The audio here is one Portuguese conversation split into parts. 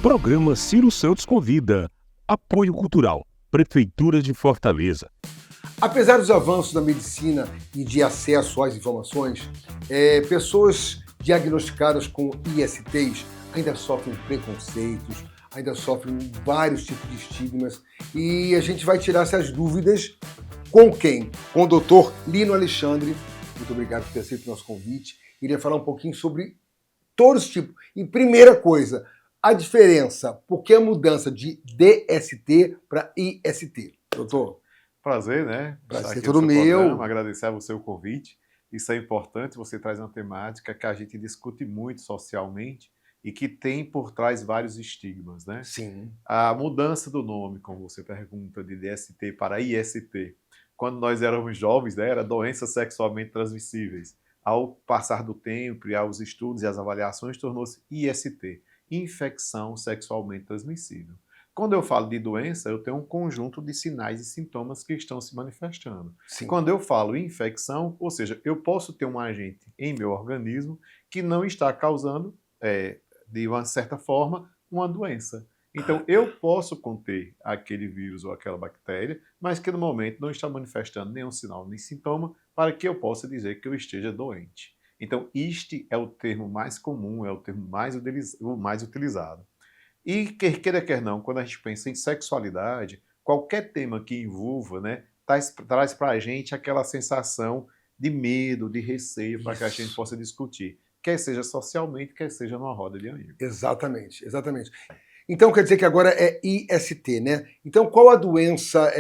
Programa Ciro Santos Convida. Apoio Cultural. Prefeitura de Fortaleza. Apesar dos avanços da medicina e de acesso às informações, pessoas diagnosticadas com ISTs ainda sofrem preconceitos, ainda sofrem vários tipos de estigmas, e a gente vai tirar essas dúvidas com quem? Com o Dr. Lino Alexandre. Muito obrigado por ter aceito o nosso convite. Iria falar um pouquinho sobre todos os tipos. E primeira coisa, a diferença, por que a mudança de DST para IST? Doutor? Prazer, né? Prazer todo meu. Programa, agradecer a você o convite. Isso é importante, você traz uma temática que a gente discute muito socialmente e que tem por trás vários estigmas, né? Sim. A mudança do nome, como você pergunta, de DST para IST, quando nós éramos jovens, né, era doenças sexualmente transmissíveis. Ao passar do tempo e aos estudos e às avaliações, tornou-se IST, infecção sexualmente transmissível. Quando eu falo de doença, eu tenho um conjunto de sinais e sintomas que estão se manifestando. Sim. Quando eu falo infecção, ou seja, eu posso ter um agente em meu organismo que não está causando, de uma certa forma, uma doença. Então, eu posso conter aquele vírus ou aquela bactéria, mas que no momento não está manifestando nenhum sinal nem sintoma para que eu possa dizer que eu esteja doente. Então, este é o termo mais comum, é o termo mais utilizado. E, quer quer não, quando a gente pensa em sexualidade, qualquer tema que envolva, né, traz para a gente aquela sensação de medo, de receio, para que a gente possa discutir, quer seja socialmente, quer seja numa roda de amigos. Exatamente, exatamente. Então quer dizer que agora é IST, né? Então qual a doença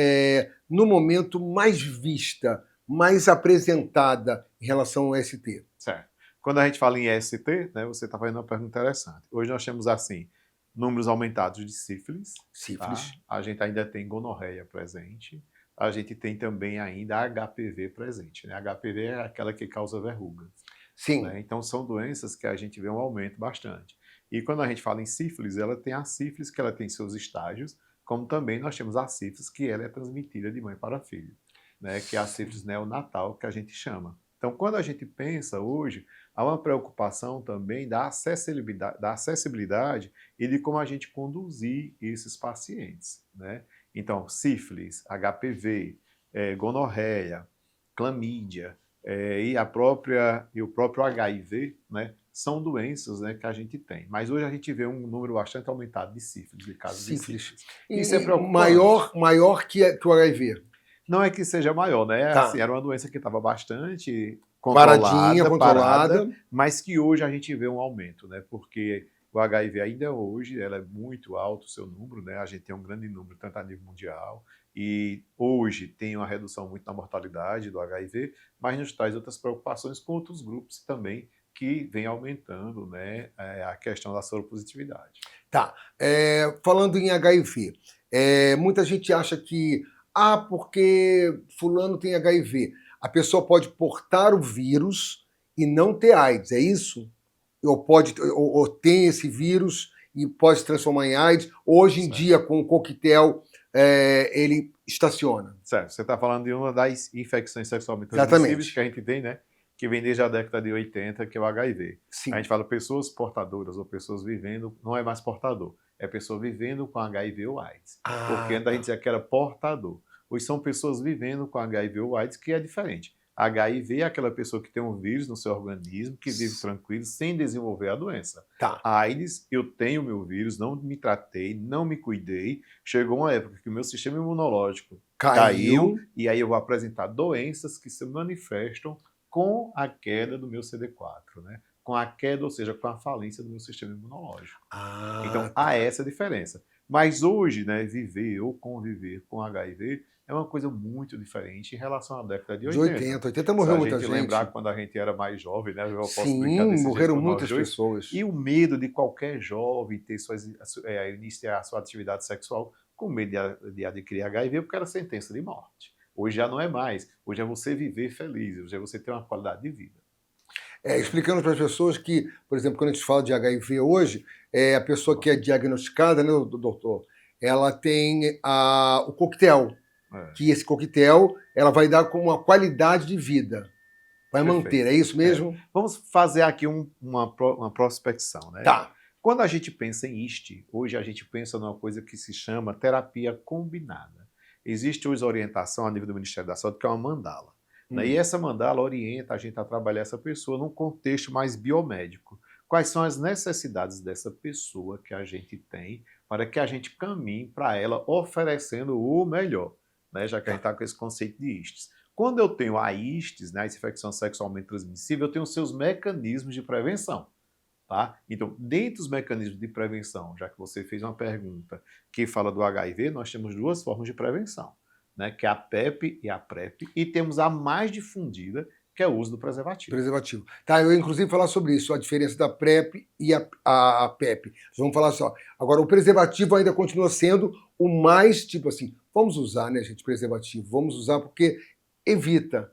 no momento mais vista, mais apresentada em relação ao IST? Certo. Quando a gente fala em IST, né, você está fazendo uma pergunta interessante. Hoje nós temos, assim, números aumentados de sífilis. Sífilis. Tá? A gente ainda tem gonorreia presente. A gente tem também ainda HPV presente. Né? HPV é aquela que causa verrugas. Sim. Né? Então são doenças que a gente vê um aumento bastante. E quando a gente fala em sífilis, ela tem a sífilis que ela tem seus estágios, como também nós temos a sífilis que ela é transmitida de mãe para filho, né? Que é a sífilis neonatal que a gente chama. Então quando a gente pensa hoje, há uma preocupação também da acessibilidade e de como a gente conduzir esses pacientes, né? Então sífilis, HPV, gonorreia, clamídia, e o próprio HIV, né, são doenças, né, que a gente tem. Mas hoje a gente vê um número bastante aumentado de sífilis, de casos de sífilis. Isso é preocupante. Maior que o HIV. Não é que seja maior, né? Tá. Assim, era uma doença que estava bastante controlada, parada, mas que hoje a gente vê um aumento, né? Porque o HIV ainda hoje ela é muito alto o seu número, né? A gente tem um grande número, tanto a nível mundial, e hoje tem uma redução muito na mortalidade do HIV, mas nos traz outras preocupações com outros grupos também que vem aumentando, né, a questão da soropositividade. Tá. Falando em HIV, muita gente acha que, porque fulano tem HIV, a pessoa pode portar o vírus e não ter AIDS, é isso? Ou tem esse vírus e pode se transformar em AIDS. Hoje em dia, com o coquetel, ele estaciona. Certo. Você está falando de uma das infecções sexualmente transmissíveis que a gente tem, né? Que vem desde a década de 80, que é o HIV. Sim. A gente fala pessoas portadoras ou pessoas vivendo, não é mais portador, é pessoa vivendo com HIV ou AIDS. Porque antes a gente dizia que era portador. Hoje são pessoas vivendo com HIV ou AIDS, que é diferente. HIV é aquela pessoa que tem um vírus no seu organismo, que vive tranquilo, sem desenvolver a doença. Tá. AIDS, eu tenho meu vírus, não me tratei, não me cuidei. Chegou uma época que o meu sistema imunológico caiu e aí eu vou apresentar doenças que se manifestam com a queda do meu CD4, né? Com a queda, ou seja, com a falência do meu sistema imunológico. Então, há essa diferença. Mas hoje, né, viver ou conviver com HIV é uma coisa muito diferente em relação à década de 80. 80 morreu muita gente. Se a gente lembrar quando a gente era mais jovem, né? Eu posso brincar Sim, desse morreram jeito muitas pessoas. E o medo de qualquer jovem ter iniciar a sua atividade sexual com medo de adquirir HIV, porque era sentença de morte. Hoje já não é mais. Hoje é você viver feliz, hoje é você ter uma qualidade de vida. Explicando para as pessoas que, por exemplo, quando a gente fala de HIV hoje, a pessoa que é diagnosticada, né, doutor, ela tem o coquetel, que esse coquetel ela vai dar com uma qualidade de vida. Vai manter, é isso mesmo? Vamos fazer aqui uma prospecção, né? Tá. Quando a gente pensa em IST, hoje a gente pensa numa coisa que se chama terapia combinada. Existe hoje orientação a nível do Ministério da Saúde, que é uma mandala. Né? E essa mandala orienta a gente a trabalhar essa pessoa num contexto mais biomédico. Quais são as necessidades dessa pessoa que a gente tem para que a gente caminhe para ela oferecendo o melhor, né? Já que a gente está com esse conceito de ISTs. Quando eu tenho a ISTs, né, a infecção sexualmente transmissível, eu tenho os seus mecanismos de prevenção. Tá? Então, dentre os mecanismos de prevenção, já que você fez uma pergunta que fala do HIV, nós temos duas formas de prevenção, né? Que é a PEP e a PrEP, e temos a mais difundida, que é o uso do preservativo. Preservativo. Tá, eu ia inclusive falar sobre isso, a diferença da PrEP e a PEP. Vamos falar só. Agora, o preservativo ainda continua sendo o mais, tipo assim, vamos usar, né, gente, preservativo, vamos usar porque evita.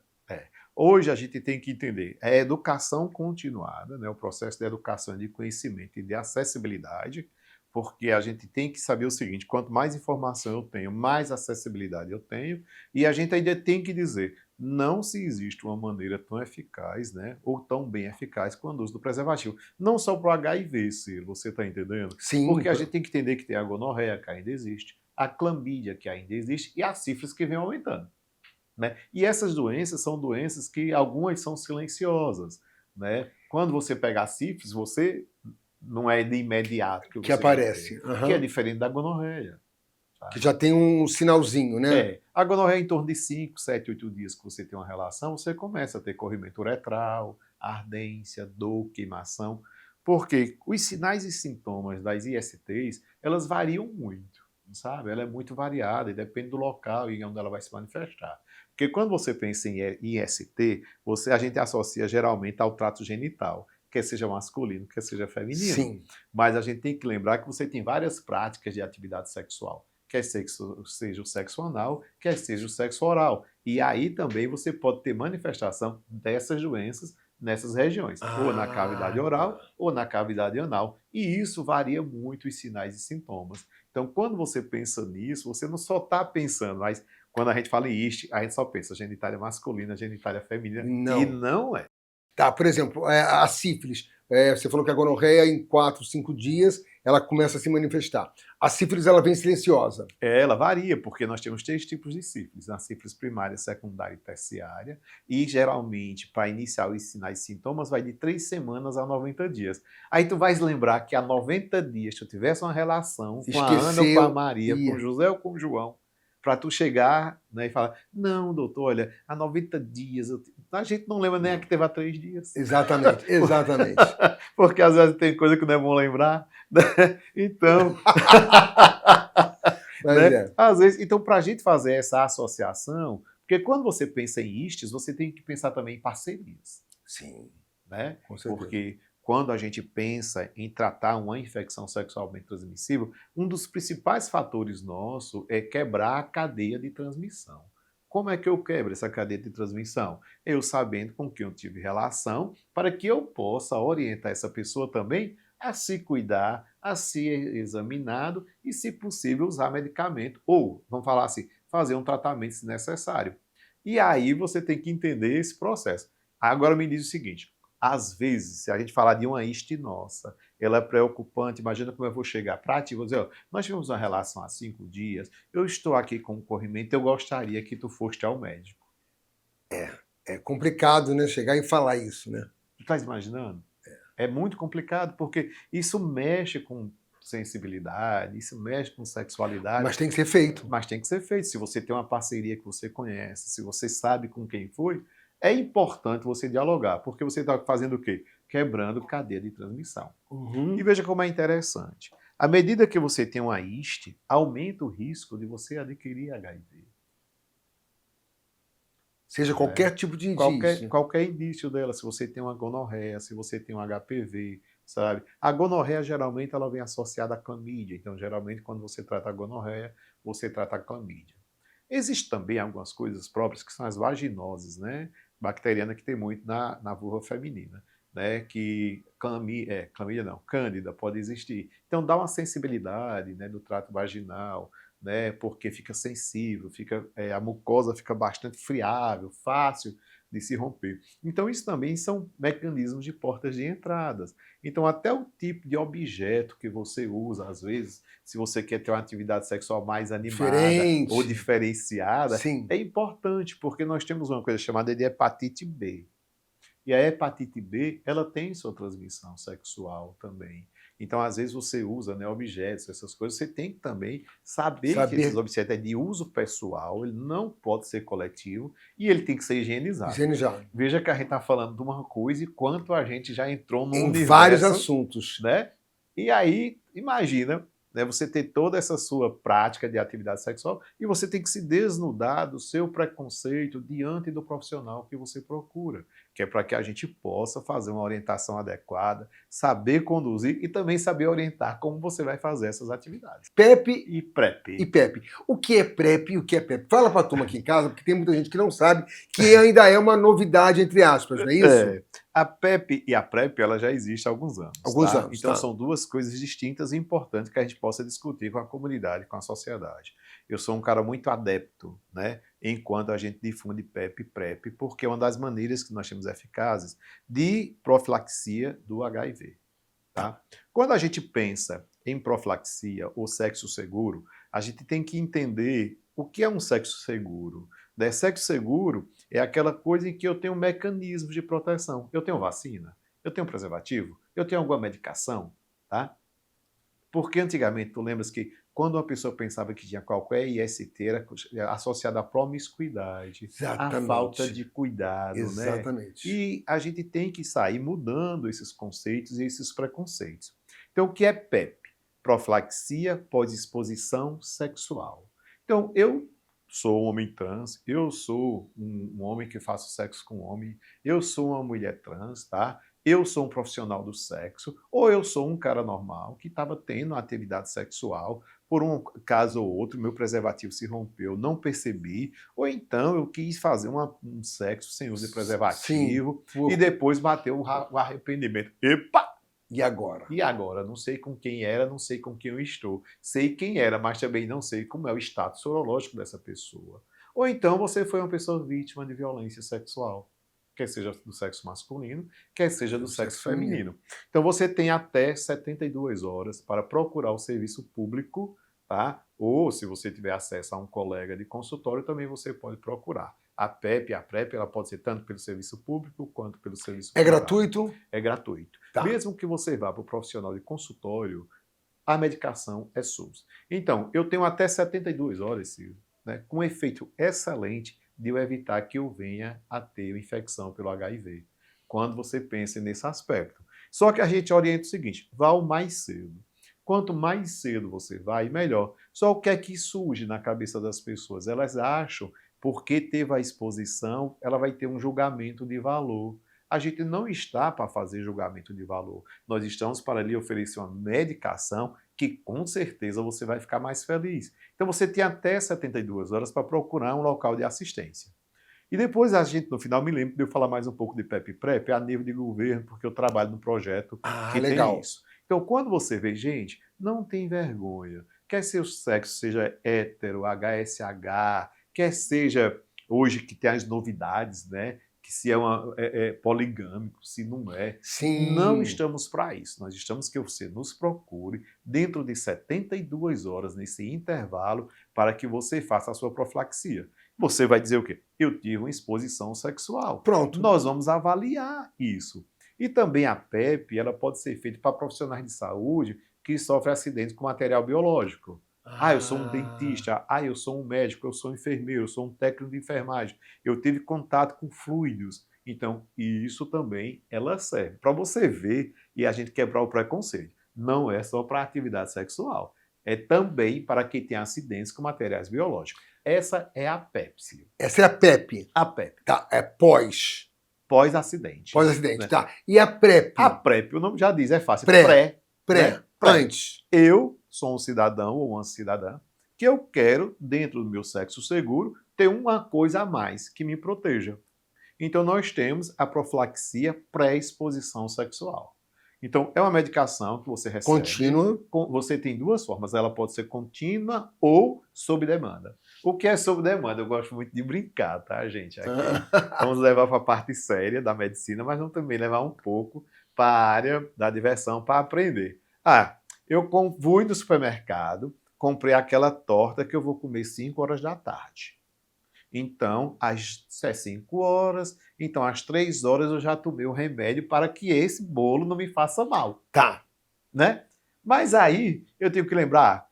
Hoje a gente tem que entender, é educação continuada, né, o processo de educação, de conhecimento e de acessibilidade, porque a gente tem que saber o seguinte, quanto mais informação eu tenho, mais acessibilidade eu tenho, e a gente ainda tem que dizer, não se existe uma maneira tão eficaz, né, ou tão bem eficaz quanto o uso do preservativo. Não só para o HIV, Ciro, você está entendendo? Sim. Porque a gente tem que entender que tem a gonorreia, que ainda existe, a clamídia, que ainda existe, e a sífilis, que vem aumentando. Né? E essas doenças são doenças que algumas são silenciosas. Né? Quando você pega a sífilis, você não é de imediato que você aparece. Que é diferente da gonorreia. Tá? Que já tem um sinalzinho, né? A gonorreia, em torno de 5, 7, 8 dias que você tem uma relação, você começa a ter corrimento uretral, ardência, dor, queimação. Porque os sinais e sintomas das ISTs, elas variam muito. Sabe? Ela é muito variada e depende do local e onde ela vai se manifestar. Porque quando você pensa em IST, a gente associa geralmente ao trato genital, quer seja masculino, quer seja feminino. Sim. Mas a gente tem que lembrar que você tem várias práticas de atividade sexual, quer seja o sexo anal, quer seja o sexo oral. E aí também você pode ter manifestação dessas doenças nessas regiões, ou na cavidade oral ou na cavidade anal. E isso varia muito os sinais e sintomas. Então, quando você pensa nisso, você não só está pensando, mas quando a gente fala em IST, a gente só pensa genitália masculina, genitália feminina, Não. e não é. Tá, por exemplo, a sífilis, você falou que a gonorreia em 4, 5 dias ela começa a se manifestar. A sífilis ela vem silenciosa. Ela varia, porque nós temos 3 tipos de sífilis, a sífilis primária, secundária e terciária, e geralmente, para iniciar os sinais e sintomas, vai de 3 semanas a 90 dias. Aí tu vais lembrar que há 90 dias, se eu tivesse uma relação com a Ana ou com a Maria, com o José ou com o João, para tu chegar, né, e falar, não, doutor, olha, há 90 dias, a gente não lembra nem a que teve há 3 dias. Exatamente, exatamente. Porque às vezes tem coisa que não é bom lembrar. Né? Então, né? Às vezes, então, para a gente fazer essa associação, porque quando você pensa em ISTs, você tem que pensar também em parcerias. Sim, né? Com certeza. Porque quando a gente pensa em tratar uma infecção sexualmente transmissível, um dos principais fatores nosso é quebrar a cadeia de transmissão. Como é que eu quebro essa cadeia de transmissão? Eu sabendo com quem eu tive relação, para que eu possa orientar essa pessoa também a se cuidar, a ser examinado e, se possível, usar medicamento. Ou, vamos falar assim, fazer um tratamento se necessário. E aí você tem que entender esse processo. Agora me diz o seguinte, às vezes, se a gente falar de uma IST nossa, ela é preocupante, imagina como eu vou chegar para ti, vou dizer, ó, nós tivemos uma relação há 5 dias, eu estou aqui com um corrimento, eu gostaria que tu foste ao médico. É complicado, né, chegar e falar isso, né? Tu estás imaginando? É muito complicado, porque isso mexe com sensibilidade, isso mexe com sexualidade. Mas tem que ser feito. Mas tem que ser feito. Se você tem uma parceria que você conhece, se você sabe com quem foi, é importante você dialogar, porque você está fazendo o quê? Quebrando cadeia de transmissão. E veja como é interessante. À medida que você tem uma IST, aumenta o risco de você adquirir HIV. Seja qualquer tipo de indício. Qualquer indício dela, se você tem uma gonorreia, se você tem um HPV, sabe? A gonorreia, geralmente, ela vem associada à clamídia. Então, geralmente, quando você trata a gonorreia, você trata a clamídia. Existem também algumas coisas próprias que são as vaginoses, né? Bacteriana, que tem muito na vulva feminina, né? Que clamídia não, cândida pode existir. Então dá uma sensibilidade, né, do trato vaginal, né? Porque fica sensível, a mucosa fica bastante friável, fácil de se romper. Então, isso também são mecanismos de portas de entradas. Então, até o tipo de objeto que você usa, às vezes, se você quer ter uma atividade sexual mais animada Diferente. ou diferenciada, Sim. é importante, porque nós temos uma coisa chamada de hepatite B. E a hepatite B, ela tem sua transmissão sexual também. Então, às vezes, você usa, né, objetos, essas coisas, você tem que também saber que esses objetos é de uso pessoal, ele não pode ser coletivo e ele tem que ser higienizado. Higienizado. Veja que a gente está falando de uma coisa e quanto a gente já entrou no Em universo, vários assuntos. né? E aí, imagina, né, você ter toda essa sua prática de atividade sexual e você tem que se desnudar do seu preconceito diante do profissional que você procura, que é para que a gente possa fazer uma orientação adequada, saber conduzir e também saber orientar como você vai fazer essas atividades. PrEP E PrEP. e PEP. O que é PrEP e o que é PEP? Fala para a turma aqui em casa, porque tem muita gente que não sabe, que ainda é uma novidade, entre aspas, não é isso? A PEP e a PrEP, ela já existe há alguns anos. Alguns tá? anos, Então, tá. são duas coisas distintas e importantes que a gente possa discutir com a comunidade, com a sociedade. Eu sou um cara muito adepto, né, enquanto a gente difunde PEP e PrEP, porque é uma das maneiras que nós temos eficazes de profilaxia do HIV. Tá? Quando a gente pensa em profilaxia ou sexo seguro, a gente tem que entender o que é um sexo seguro. Né? Sexo seguro é aquela coisa em que eu tenho mecanismos de proteção. Eu tenho vacina, eu tenho preservativo, eu tenho alguma medicação, tá? Porque antigamente, tu lembras que quando uma pessoa pensava que tinha qualquer IST, era associada à promiscuidade, à Exatamente. falta de cuidado, né? Exatamente. E a gente tem que sair mudando esses conceitos e esses preconceitos. Então, o que é PEP? Profilaxia pós-exposição sexual. Então, eu sou um homem trans, eu sou um homem que faço sexo com homem, eu sou uma mulher trans, tá? Eu sou um profissional do sexo, ou eu sou um cara normal que estava tendo uma atividade sexual, por um caso ou outro, meu preservativo se rompeu, não percebi, ou então eu quis fazer um sexo sem uso de preservativo, Sim. e depois bateu o arrependimento. Epa! E agora? E agora? Não sei com quem era, não sei com quem eu estou. Sei quem era, mas também não sei como é o status sorológico dessa pessoa. Ou então você foi uma pessoa vítima de violência sexual, quer seja do sexo masculino, quer seja do sexo feminino. Então você tem até 72 horas para procurar o serviço público, tá? Ou se você tiver acesso a um colega de consultório, também você pode procurar. A PEP e a PrEP, ela pode ser tanto pelo serviço público quanto pelo serviço privado. É gratuito? É gratuito. Tá. Mesmo que você vá para o profissional de consultório, a medicação é SUS. Então, eu tenho até 72 horas, Silvio, né, com um efeito excelente de eu evitar que eu venha a ter infecção pelo HIV, quando você pensa nesse aspecto. Só que a gente orienta o seguinte, vá o mais cedo. Quanto mais cedo você vai, melhor. Só o que é que surge na cabeça das pessoas? Elas acham, porque teve a exposição, ela vai ter um julgamento de valor. A gente não está para fazer julgamento de valor. Nós estamos para lhe oferecer uma medicação que com certeza você vai ficar mais feliz. Então você tem até 72 horas para procurar um local de assistência. E depois a gente, no final, me lembro de eu falar mais um pouco de PEP e PrEP a nível de governo, porque eu trabalho num projeto que legal. tem isso. Então, quando você vê, gente, não tem vergonha. Quer seu sexo seja hétero, HSH, quer seja hoje que tem as novidades, né? Que se é poligâmico, se não é. Sim. Não estamos para isso. Nós estamos que você nos procure dentro de 72 horas, nesse intervalo, para que você faça a sua profilaxia. Você vai dizer o quê? Eu tive uma exposição sexual. Pronto. Nós vamos avaliar isso. E também a PEP, ela pode ser feita para profissionais de saúde que sofrem acidentes com material biológico. Eu sou um dentista, eu sou um médico, eu sou um enfermeiro, eu sou um técnico de enfermagem, eu tive contato com fluidos. Então, isso também, ela serve para você ver e a gente quebrar o preconceito. Não é só para atividade sexual, é também para quem tem acidentes com materiais biológicos. Essa é a PEP. Essa é a PEP. A PEP. Tá, é pós. Pós-acidente. Pós-acidente, né? Tá. E a PrEP? A PrEP, o nome já diz, é fácil. Pré. Né? Antes. Eu sou um cidadão ou uma cidadã que eu quero, dentro do meu sexo seguro, ter uma coisa a mais que me proteja. Então, nós temos a profilaxia pré-exposição sexual. Então, é uma medicação que você recebe. Contínua. Você tem duas formas. Ela pode ser contínua ou sob demanda. O que é sob demanda? Eu gosto muito de brincar, tá, gente? Aqui, vamos levar para a parte séria da medicina, mas vamos também levar um pouco para a área da diversão, para aprender. Eu fui no supermercado, comprei aquela torta que eu vou comer 5 horas da tarde. Então, às 5 horas, então às 3 horas eu já tomei o remédio para que esse bolo não me faça mal. Tá. Né? Mas aí eu tenho que lembrar,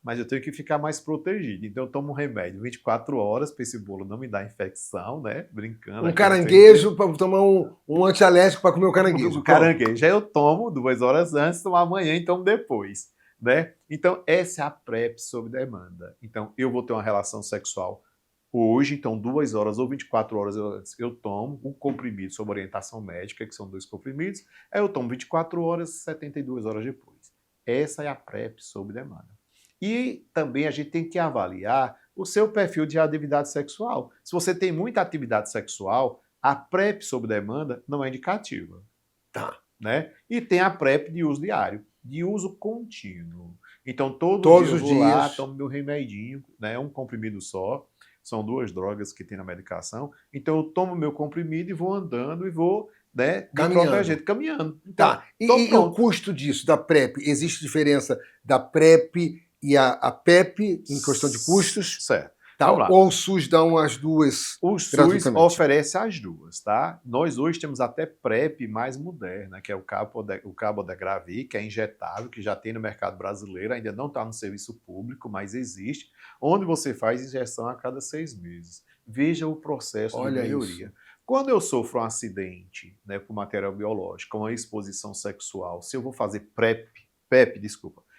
mas eu tenho que ficar mais protegido. Então eu tomo um remédio 24 horas para esse bolo não me dar infecção, né? Brincando. Um caranguejo para tomar um antialérgico para comer o caranguejo. O caranguejo. Aí eu tomo 2 horas antes, tomo amanhã e tomo depois. Né? Então essa é a PrEP sob demanda. Então eu vou ter uma relação sexual hoje, então 2 horas ou 24 horas eu tomo um comprimido sob orientação médica, que são 2 comprimidos, aí eu tomo 24 horas, 72 horas depois. Essa é a PrEP sob demanda. E também a gente tem que avaliar o seu perfil de atividade sexual. Se você tem muita atividade sexual, a PrEP sob demanda não é indicativa. Tá. Né? E tem a PrEP de uso diário, de uso contínuo. Então todos os dias lá, tomo meu remedinho, né? Um comprimido só. São 2 drogas que tem na medicação. Então eu tomo meu comprimido e vou andando e vou, né, caminhando. Então, tá. E o custo disso, da PrEP? Existe diferença da PrEP e a PEP em questão de custos? Certo. Tá. Ou o SUS dá as duas? O SUS oferece as duas, tá? Nós hoje temos até PrEP mais moderna, que é o Cabotegravir, que é injetável, que já tem no mercado brasileiro, ainda não está no serviço público, mas existe, onde você faz injeção a cada 6 meses. Veja o processo de melhoria. Quando eu sofro um acidente, né, por material biológico, uma exposição sexual, se eu vou fazer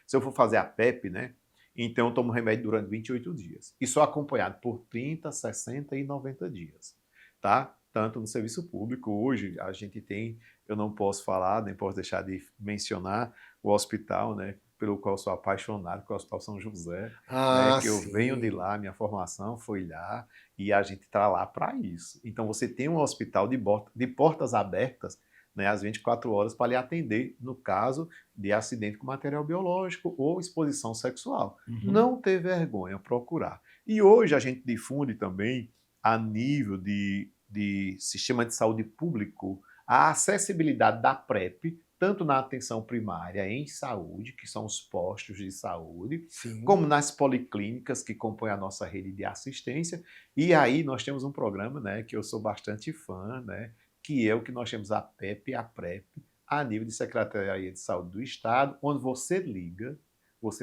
se eu for fazer a PEP, né? Então eu tomo remédio durante 28 dias. E sou acompanhado por 30, 60 e 90 dias. Tá? Tanto no serviço público, hoje a gente tem, eu não posso falar, nem posso deixar de mencionar o hospital, né, pelo qual eu sou apaixonado, que é o Hospital São José, né, que eu venho de lá, minha formação foi lá, e a gente está lá para isso. Então você tem um hospital de portas abertas, né, às 24 horas para lhe atender no caso de acidente com material biológico ou exposição sexual. Uhum. Não ter vergonha, procurar. E hoje a gente difunde também, a nível de sistema de saúde público, a acessibilidade da PrEP, tanto na atenção primária em saúde, que são os postos de saúde, sim, como nas policlínicas que compõem a nossa rede de assistência. E aí nós temos um programa, né, que eu sou bastante fã, né, que é o que nós temos a PEP e a PrEP, a nível de Secretaria de Saúde do Estado, onde você liga,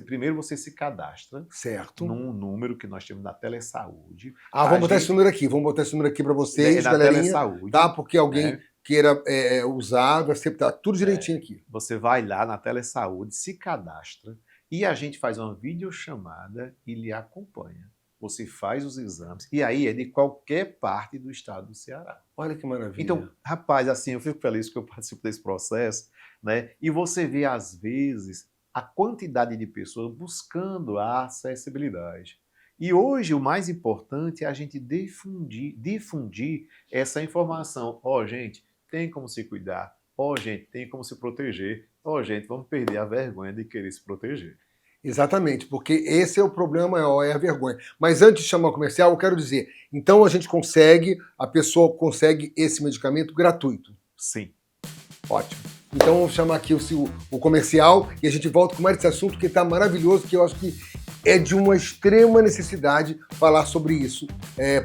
primeiro você se cadastra, certo, num número que nós temos na Telesaúde. Vamos botar esse número aqui para vocês, galerinha, tá? Porque alguém queira usar, vai ser tá tudo direitinho aqui. Você vai lá na Telesaúde, se cadastra, e a gente faz uma videochamada e lhe acompanha. Você faz os exames, e aí é de qualquer parte do estado do Ceará. Olha que maravilha. Então, rapaz, assim, eu fico feliz que eu participo desse processo, né? E você vê, às vezes, a quantidade de pessoas buscando a acessibilidade. E hoje o mais importante é a gente difundir essa informação. Gente, tem como se cuidar. Gente, tem como se proteger. Gente, vamos perder a vergonha de querer se proteger. Exatamente, porque esse é o problema maior, é a vergonha. Mas antes de chamar o comercial, eu quero dizer, então a pessoa consegue esse medicamento gratuito? Sim. Ótimo. Então vamos chamar aqui o comercial e a gente volta com mais esse assunto que está maravilhoso, que eu acho que é de uma extrema necessidade falar sobre isso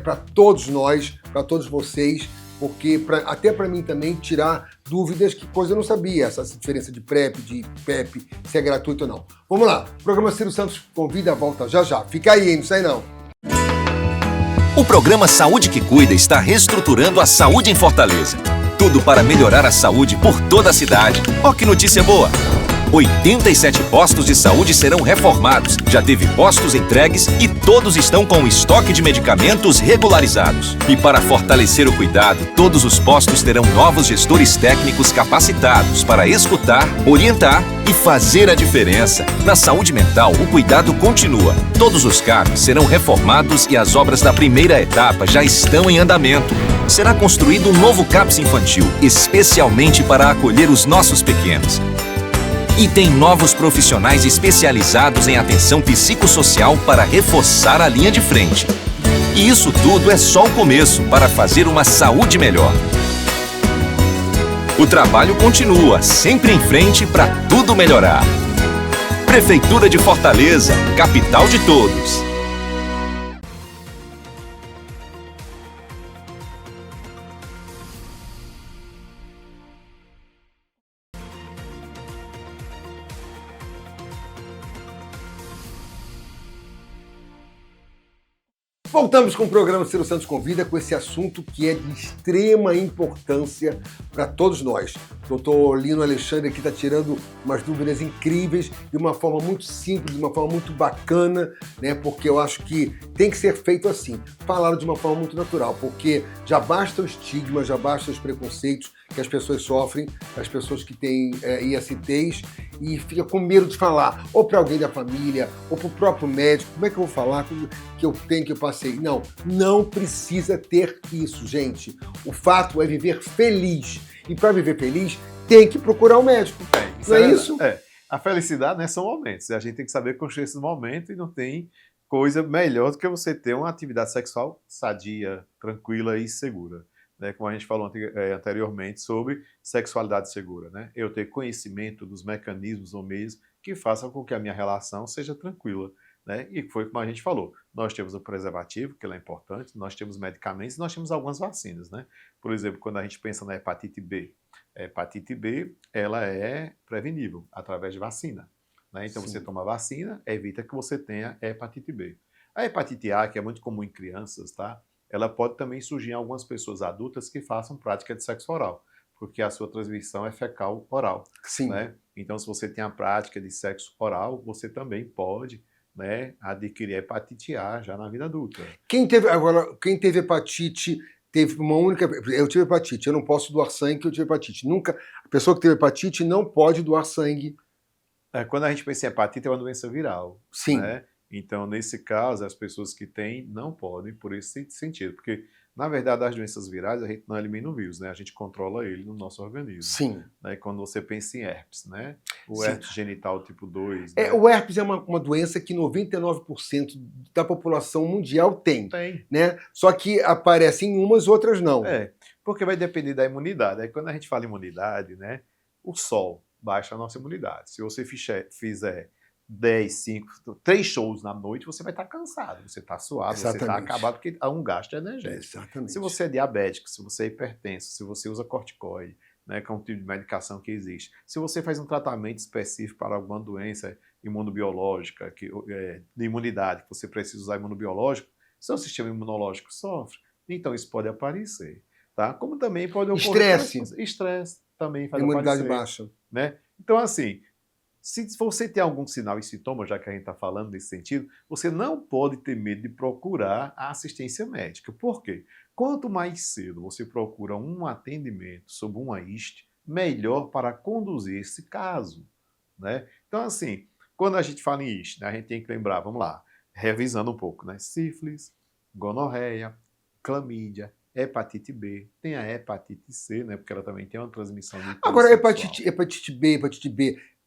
para todos nós, para todos vocês, porque até para mim também tirar dúvidas, que coisa eu não sabia, essa diferença de PrEP, de PEP, se é gratuito ou não. Vamos lá, o programa Ciro Santos convida a volta já. Fica aí, não sai não. O programa Saúde que Cuida está reestruturando a saúde em Fortaleza. Tudo para melhorar a saúde por toda a cidade. Ó que notícia boa! 87 postos de saúde serão reformados. Já teve postos entregues e todos estão com estoque de medicamentos regularizados. E para fortalecer o cuidado, todos os postos terão novos gestores técnicos capacitados para escutar, orientar e fazer a diferença. Na saúde mental, o cuidado continua. Todos os CAPs serão reformados e as obras da primeira etapa já estão em andamento. Será construído um novo CAPS infantil, especialmente para acolher os nossos pequenos. E tem novos profissionais especializados em atenção psicossocial para reforçar a linha de frente. E isso tudo é só o começo para fazer uma saúde melhor. O trabalho continua, sempre em frente para tudo melhorar. Prefeitura de Fortaleza, capital de todos. Voltamos com o programa Ciro Santos Convida com esse assunto que é de extrema importância para todos nós. Doutor Lino Alexandre aqui está tirando umas dúvidas incríveis de uma forma muito simples, de uma forma muito bacana, né? Porque eu acho que tem que ser feito assim, falado de uma forma muito natural, porque já basta o estigma, já basta os preconceitos que as pessoas sofrem, as pessoas que têm ISTs, e fica com medo de falar, ou para alguém da família, ou para o próprio médico, como é que eu vou falar que eu tenho, que eu passei? Não, não precisa ter isso, gente. O fato é viver feliz. E para viver feliz, tem que procurar um médico. Não é isso? A felicidade, né, são momentos. A gente tem que saber construir esses momentos e não tem coisa melhor do que você ter uma atividade sexual sadia, tranquila e segura. Né, como a gente falou anteriormente sobre sexualidade segura. Né? Eu ter conhecimento dos mecanismos ou meios que façam com que a minha relação seja tranquila. Né? E foi como a gente falou, nós temos o preservativo, que ele é importante, nós temos medicamentos e nós temos algumas vacinas. Né? Por exemplo, quando a gente pensa na hepatite B, a hepatite B ela é prevenível através de vacina. Né? Então você toma vacina, evita que você tenha hepatite B. A hepatite A, que é muito comum em crianças, tá? Ela pode também surgir em algumas pessoas adultas que façam prática de sexo oral, porque a sua transmissão é fecal-oral. Sim. Né? Então, se você tem a prática de sexo oral, você também pode, né, adquirir hepatite A já na vida adulta. Quem teve hepatite, teve uma única... Eu tive hepatite, eu não posso doar sangue porque eu tive hepatite. Nunca... A pessoa que teve hepatite não pode doar sangue. Quando a gente pensa em hepatite, é uma doença viral. Sim. Né? Então, nesse caso, as pessoas que têm não podem por esse sentido. Porque, na verdade, as doenças virais, a gente não elimina o vírus, né? A gente controla ele no nosso organismo. Sim. Né? Quando você pensa em herpes, né? O Sim. herpes genital tipo 2. Né? O herpes é uma doença que 99% da população mundial tem. Né? Só que aparece em umas, outras não. Porque vai depender da imunidade. Aí, quando a gente fala em imunidade, né? O sol baixa a nossa imunidade. Se você fizer 3 shows na noite, você vai estar cansado, você está suado, Exatamente. Você está acabado, porque há um gasto energético. Exatamente. Se você é diabético, se você é hipertenso, se você usa corticoide, né, que é um tipo de medicação que existe, se você faz um tratamento específico para alguma doença imunobiológica, de imunidade, que você precisa usar imunobiológico, seu sistema imunológico sofre, então isso pode aparecer. Tá? Como também pode ocorrer... Estresse também faz imunidade aparecer. Baixa. Né? Então, assim... Se você tem algum sinal e sintoma, já que a gente está falando nesse sentido, você não pode ter medo de procurar a assistência médica. Por quê? Quanto mais cedo você procura um atendimento sobre uma IST, melhor para conduzir esse caso. Né? Então, assim, quando a gente fala em IST, né, a gente tem que lembrar, vamos lá, revisando um pouco, né? Sífilis, gonorreia, clamídia, hepatite B, tem a hepatite C, né, porque ela também tem uma transmissão de Agora, hepatite B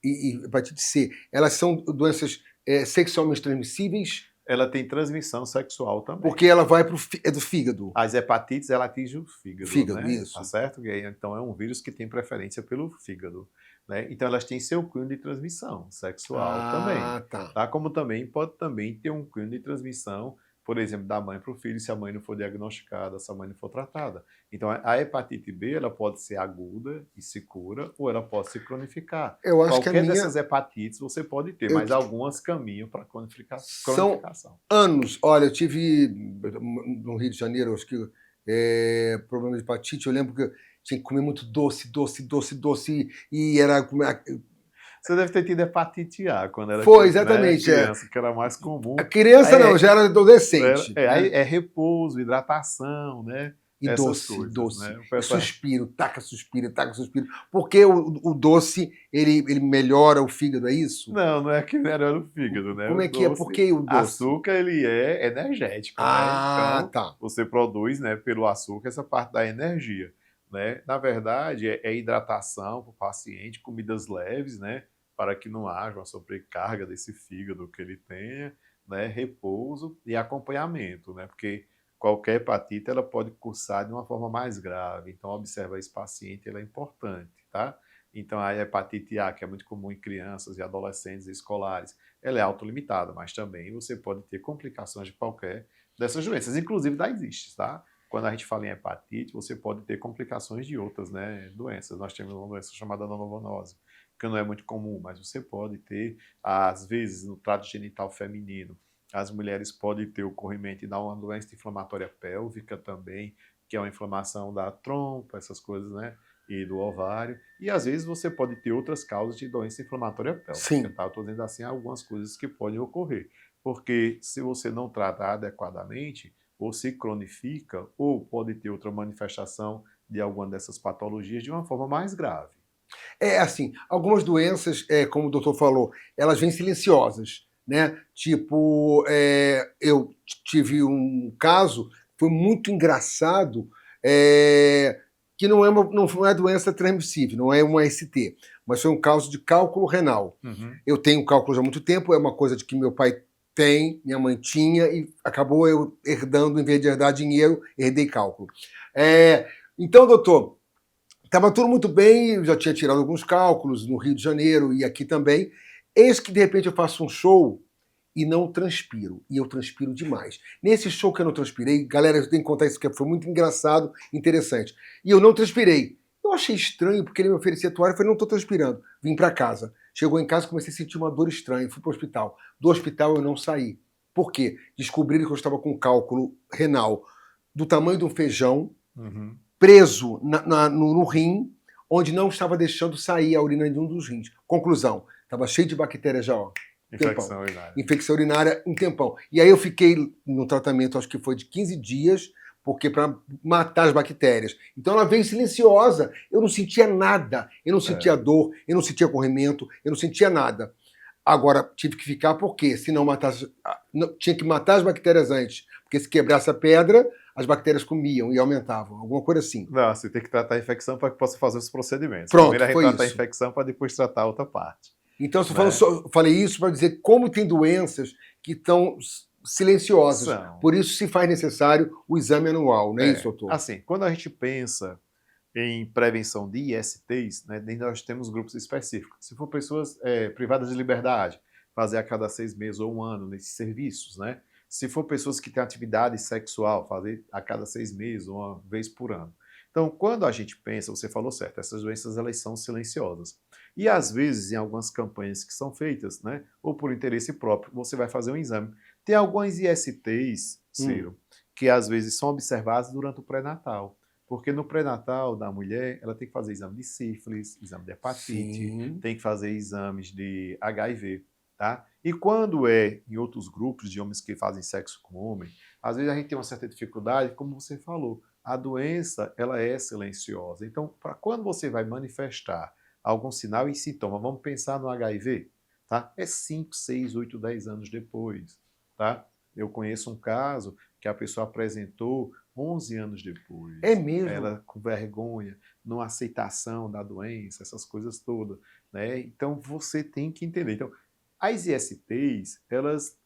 e hepatite C, elas são doenças sexualmente transmissíveis? Ela tem transmissão sexual também. Porque ela vai do fígado. As hepatites, ela atinge o fígado. Fígado, né? isso. Tá certo? Então, é um vírus que tem preferência pelo fígado. Né? Então, elas têm seu cunho de transmissão sexual também. Tá? Como também pode também ter um cunho de transmissão, por exemplo, da mãe para o filho, se a mãe não for diagnosticada, se a mãe não for tratada. Então, a hepatite B, ela pode ser aguda e se cura, ou ela pode se cronificar. Eu acho Qualquer dessas hepatites você pode ter, mas algumas caminham para cronificação. São anos. Olha, eu tive no Rio de Janeiro, acho que problema de hepatite, eu lembro que eu tinha que comer muito doce, e era... Você deve ter tido hepatite A quando era exatamente, criança, que era mais comum. A criança não, já era adolescente. Aí é repouso, hidratação, né? E essas doce, coisas, né? Suspiro, taca suspiro. Porque o doce, ele melhora o fígado, é isso? Não é que melhora o fígado, né? Como é que é? Por que o doce? Açúcar, ele é energético, né? Então, você produz, né, pelo açúcar essa parte da energia, né? Na verdade, é hidratação para o paciente, comidas leves, né? para que não haja uma sobrecarga desse fígado que ele tenha, né, repouso e acompanhamento, né, porque qualquer hepatite ela pode cursar de uma forma mais grave, então observar esse paciente ela é importante, tá? Então a hepatite A, que é muito comum em crianças e adolescentes e escolares, ela é autolimitada, mas também você pode ter complicações de qualquer dessas doenças, inclusive da ISIST, tá? Quando a gente fala em hepatite, você pode ter complicações de outras, né, doenças. Nós temos uma doença chamada nanovanose, que não é muito comum, mas você pode ter, às vezes, no trato genital feminino, as mulheres podem ter o corrimento de uma doença inflamatória pélvica também, que é uma inflamação da trompa, essas coisas, né? E do ovário. E às vezes você pode ter outras causas de doença inflamatória pélvica. Sim. Tá? Eu estou dizendo assim algumas coisas que podem ocorrer. Porque se você não trata adequadamente, ou se cronifica, ou pode ter outra manifestação de alguma dessas patologias de uma forma mais grave. É assim, algumas doenças, como o doutor falou, elas vêm silenciosas, né? Tipo, eu tive um caso, foi muito engraçado, que não é doença transmissível, não é uma ST, mas foi um caso de cálculo renal. Uhum. Eu tenho cálculo já há muito tempo, é uma coisa de que meu pai tem, minha mãe tinha, e acabou eu herdando, em vez de herdar dinheiro, herdei cálculo. Então, doutor, estava tudo muito bem, eu já tinha tirado alguns cálculos no Rio de Janeiro e aqui também. Eis que, de repente, eu faço um show e não transpiro. E eu transpiro demais. Nesse show que eu não transpirei, galera, eu tenho que contar isso, que foi muito engraçado, interessante. E eu não transpirei. Eu achei estranho, porque ele me oferecia toalha, eu falei, não estou transpirando. Vim para casa. Chegou em casa, comecei a sentir uma dor estranha, fui para o hospital. Do hospital eu não saí. Por quê? Descobriram que eu estava com cálculo renal do tamanho de um feijão, Uhum. preso no rim, onde não estava deixando sair a urina de um dos rins. Conclusão, estava cheio de bactérias já, ó. Infecção urinária. Infecção urinária um tempão. E aí eu fiquei no tratamento, acho que foi de 15 dias, porque para matar as bactérias. Então ela veio silenciosa, eu não sentia nada, eu não sentia dor, eu não sentia corrimento, eu não sentia nada. Agora, tive que ficar porque se não matasse, tinha que matar as bactérias antes, porque se quebrasse a pedra, as bactérias comiam e aumentavam, alguma coisa assim. Não, você tem que tratar a infecção para que possa fazer os procedimentos. Pronto, primeiro a gente foi trata isso. a infecção para depois tratar a outra parte. Então, falei isso para dizer como tem doenças que estão silenciosas. Por isso se faz necessário o exame anual, não é isso, doutor? Assim, quando a gente pensa em prevenção de ISTs, né, nós temos grupos específicos. Se for pessoas privadas de liberdade, fazer a cada 6 meses ou 1 ano nesses serviços, né? Se for pessoas que têm atividade sexual, fazer a cada 6 meses ou 1 vez por ano. Então, quando a gente pensa, você falou certo, essas doenças elas são silenciosas. E às vezes, em algumas campanhas que são feitas, né, ou por interesse próprio, você vai fazer um exame. Tem algumas ISTs, Ciro, que às vezes são observadas durante o pré-natal. Porque no pré-natal da mulher, ela tem que fazer exame de sífilis, exame de hepatite, tem que fazer exames de HIV, tá? E quando em outros grupos de homens que fazem sexo com homem, às vezes a gente tem uma certa dificuldade, como você falou, a doença, ela é silenciosa. Então, para quando você vai manifestar algum sinal e sintoma, vamos pensar no HIV, tá? É 5, 6, 8, 10 anos depois, tá? Eu conheço um caso que a pessoa apresentou 11 anos depois. É mesmo? Ela com vergonha, não aceitação da doença, essas coisas todas, né? Então, você tem que entender. Então, as ISTs, elas,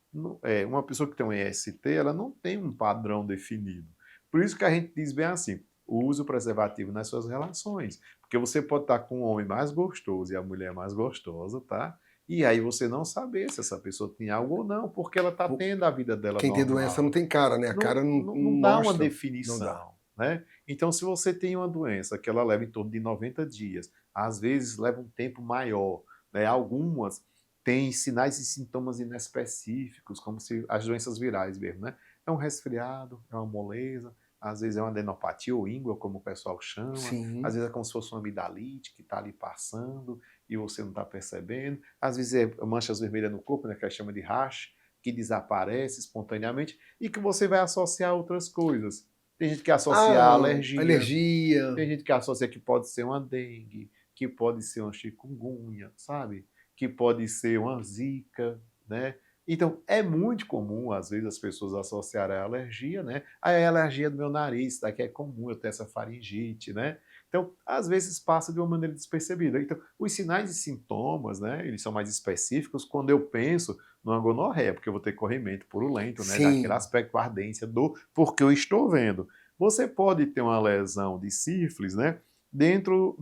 uma pessoa que tem um IST, ela não tem um padrão definido. Por isso que a gente diz bem assim, use o preservativo nas suas relações. Porque você pode estar com um homem mais gostoso e a mulher mais gostosa, tá? E aí você não saber se essa pessoa tem algo ou não, porque ela está tendo a vida dela Quem normal. tem doença não tem cara, né? A cara não dá mostra. uma definição. Não dá. Né? Então, se você tem uma doença que ela leva em torno de 90 dias, às vezes leva um tempo maior, né? Algumas têm sinais e sintomas inespecíficos, como se as doenças virais mesmo, né? É um resfriado, é uma moleza, às vezes é uma adenopatia ou íngua, como o pessoal chama, às vezes é como se fosse uma amidalite que está ali passando e você não está percebendo, às vezes é manchas vermelhas no corpo, né, que a gente chama de rash, que desaparece espontaneamente e que você vai associar a outras coisas. Tem gente que associa a alergia, tem gente que associa que pode ser uma dengue, que pode ser uma chikungunya, sabe? Que pode ser uma zika, né? Então, é muito comum, às vezes, as pessoas associarem a alergia, né? A alergia do meu nariz, daqui é comum eu ter essa faringite, né? Então, às vezes passa de uma maneira despercebida. Então, os sinais e sintomas, né, eles são mais específicos quando eu penso numa gonorreia, porque eu vou ter corrimento purulento, né, Sim. daquele aspecto, ardência, dor, porque eu estou vendo. Você pode ter uma lesão de sífilis, né, dentro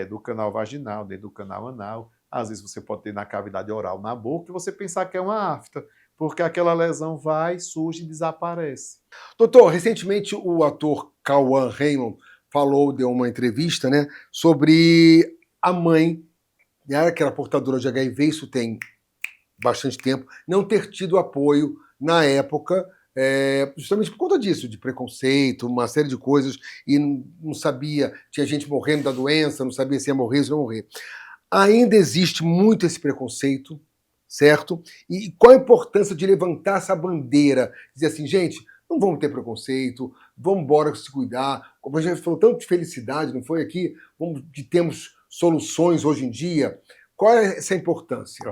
do canal vaginal, dentro do canal anal. Às vezes você pode ter na cavidade oral, na boca, e você pensar que é uma afta, porque aquela lesão vai, surge e desaparece. Doutor, recentemente o ator Cauã Raymond deu uma entrevista, né, sobre a mãe, né, que era portadora de HIV, isso tem bastante tempo, não ter tido apoio na época, justamente por conta disso, de preconceito, uma série de coisas, e não sabia, tinha gente morrendo da doença, não sabia se ia morrer ou se não morrer. Ainda existe muito esse preconceito, certo? E qual a importância de levantar essa bandeira, dizer assim, gente, não vamos ter preconceito, vamos embora se cuidar. Como a gente falou tanto de felicidade, não foi aqui? Que temos soluções hoje em dia. Qual é essa importância?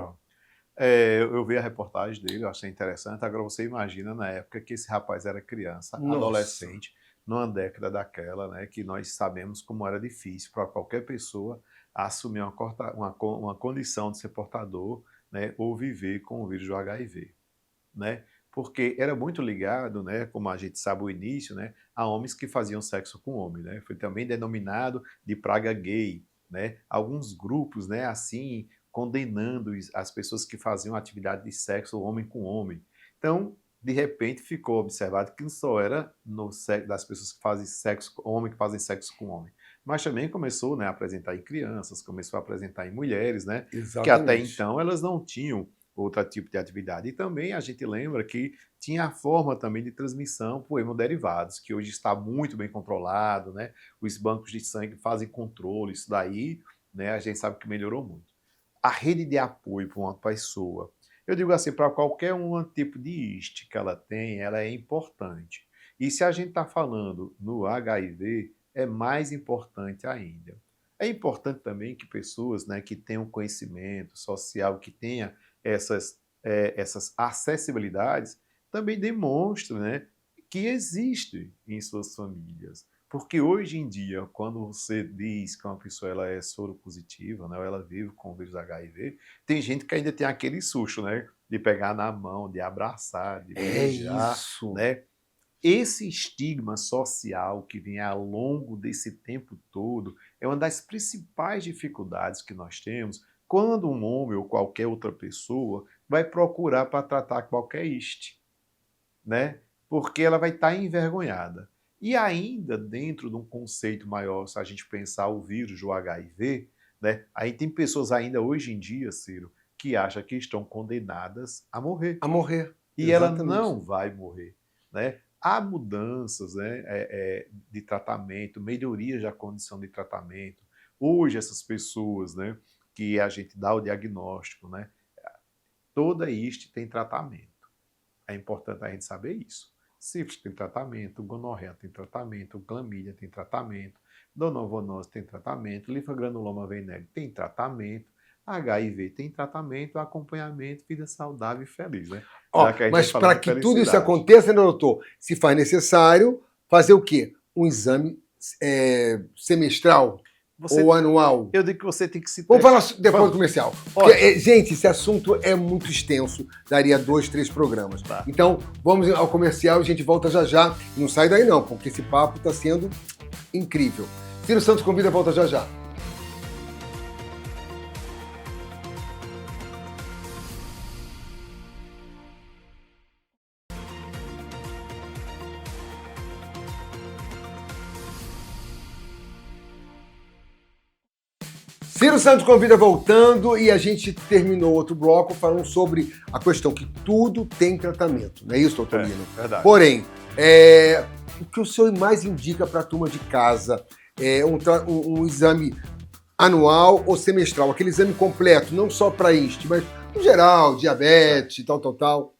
Eu vi a reportagem dele, eu achei interessante. Agora você imagina na época que esse rapaz era criança, Nossa. adolescente, numa década daquela, né, que nós sabemos como era difícil para qualquer pessoa assumir uma condição de ser portador, né, ou viver com o vírus do HIV, né? Porque era muito ligado, né, como a gente sabe o início, né, a homens que faziam sexo com homem, né? Foi também denominado de praga gay, né? Alguns grupos, né, assim, condenando as pessoas que faziam atividade de sexo homem com homem. Então, de repente, ficou observado que não só era das pessoas que fazem sexo, homem que fazem sexo com homem, mas também começou, né, a apresentar em crianças, começou a apresentar em mulheres, né? Exatamente. Que até então elas não tinham outro tipo de atividade. E também a gente lembra que tinha a forma também de transmissão por hemoderivados, que hoje está muito bem controlado, né? Os bancos de sangue fazem controle, isso daí, né, a gente sabe que melhorou muito. A rede de apoio para uma pessoa, eu digo assim, para qualquer um tipo de IST que ela tem, ela é importante. E se a gente está falando no HIV, é mais importante ainda. É importante também que pessoas, né, que tenham conhecimento social, que tenham essas acessibilidades, também demonstrem, né, que existem em suas famílias. Porque hoje em dia, quando você diz que uma pessoa ela é soropositiva, né, ou ela vive com o vírus HIV, tem gente que ainda tem aquele susto, né, de pegar na mão, de abraçar, de beijar, isso. né? Esse estigma social que vem ao longo desse tempo todo é uma das principais dificuldades que nós temos quando um homem ou qualquer outra pessoa vai procurar para tratar qualquer IST, né? Porque ela vai estar envergonhada. E ainda dentro de um conceito maior, se a gente pensar o vírus do HIV, né? Aí tem pessoas ainda hoje em dia, Ciro, que acham que estão condenadas a morrer. A morrer. E Exatamente. ela não vai morrer, né? Há mudanças, né, de tratamento, melhorias da condição de tratamento. Hoje essas pessoas, né, que a gente dá o diagnóstico, né, toda IST tem tratamento. É importante a gente saber isso. Sífilis tem tratamento, gonorreia tem tratamento, clamídia tem tratamento, donovonose tem tratamento, linfogranuloma venérea tem tratamento, HIV tem tratamento, acompanhamento, vida saudável e feliz, né? Mas para que tudo isso aconteça, né, doutor, se faz necessário fazer o quê? Um exame semestral ou anual? Eu digo que você tem que se Vamos falar depois do comercial. Porque, gente, esse assunto é muito extenso, daria 2, 3 programas. Tá. Então, vamos ao comercial e a gente volta já já. Não sai daí não, porque esse papo está sendo incrível. Ciro Santos convida, volta já já. Ciro Santos convida voltando e a gente terminou outro bloco falando sobre a questão que tudo tem tratamento, não é isso, doutor Lino? Verdade. Porém, o que o senhor mais indica para a turma de casa é um exame anual ou semestral, aquele exame completo, não só para IST, mas no geral, diabetes, tal.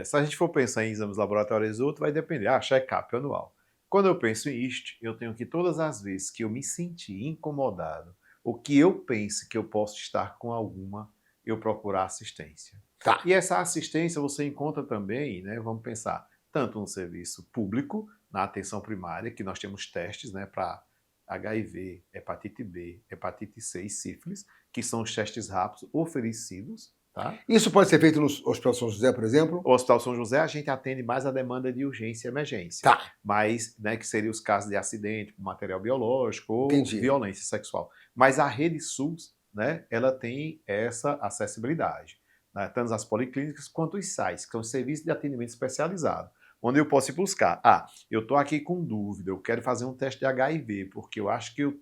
Se a gente for pensar em exames laboratórios outros, vai depender. Check-up anual. Quando eu penso em IST, eu tenho que todas as vezes que eu me sentir incomodado, ou que eu pense que eu posso estar com alguma, eu procurar assistência. Tá. E essa assistência você encontra também, né, vamos pensar, tanto no serviço público, na atenção primária, que nós temos testes, né, para HIV, hepatite B, hepatite C e sífilis, que são os testes rápidos oferecidos. Tá? Isso pode ser feito no Hospital São José, por exemplo? O Hospital São José, a gente atende mais a demanda de urgência e emergência. Tá. Mas, né, que seriam os casos de acidente, com material biológico ou Entendi. violência sexual. Mas a rede SUS, né, ela tem essa acessibilidade. Né, tanto as policlínicas quanto os SAIs, que são os serviços de atendimento especializado. Onde eu posso ir buscar. Eu estou aqui com dúvida, eu quero fazer um teste de HIV, porque eu acho que eu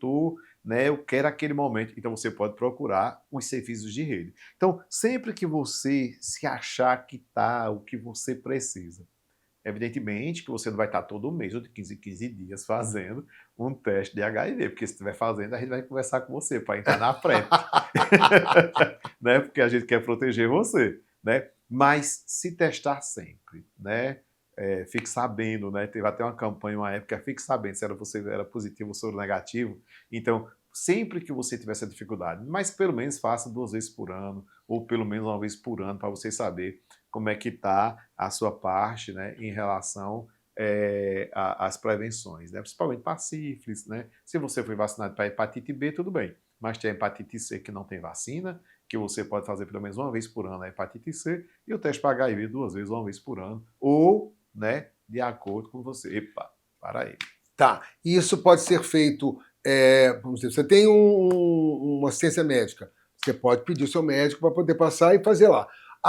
quero aquele momento. Então você pode procurar os serviços de rede. Então, sempre que você se achar que está o que você precisa, evidentemente que você não vai estar todo mês ou de 15 em 15 dias fazendo um teste de HIV, porque se estiver fazendo, a gente vai conversar com você para entrar na PrEP. Né? Porque a gente quer proteger você. Né? Mas se testar sempre, né? Fique sabendo, né? Teve até uma campanha, uma época, fique sabendo se você era positivo ou soro negativo. Então, sempre que você tiver essa dificuldade, mas pelo menos faça 2 vezes por ano, ou pelo menos 1 vez por ano, para você saber como é que está a sua parte, né, em relação às prevenções, né? Principalmente para sífilis, né? Se você foi vacinado para hepatite B, tudo bem, mas tem a hepatite C que não tem vacina, que você pode fazer pelo menos 1 vez por ano a hepatite C, e o teste para HIV 2 vezes, 1 vez por ano, ou, né, de acordo com você. Epa, para aí. Tá, isso pode ser feito, vamos dizer, você tem uma assistência médica, você pode pedir o seu médico para poder passar e fazer lá.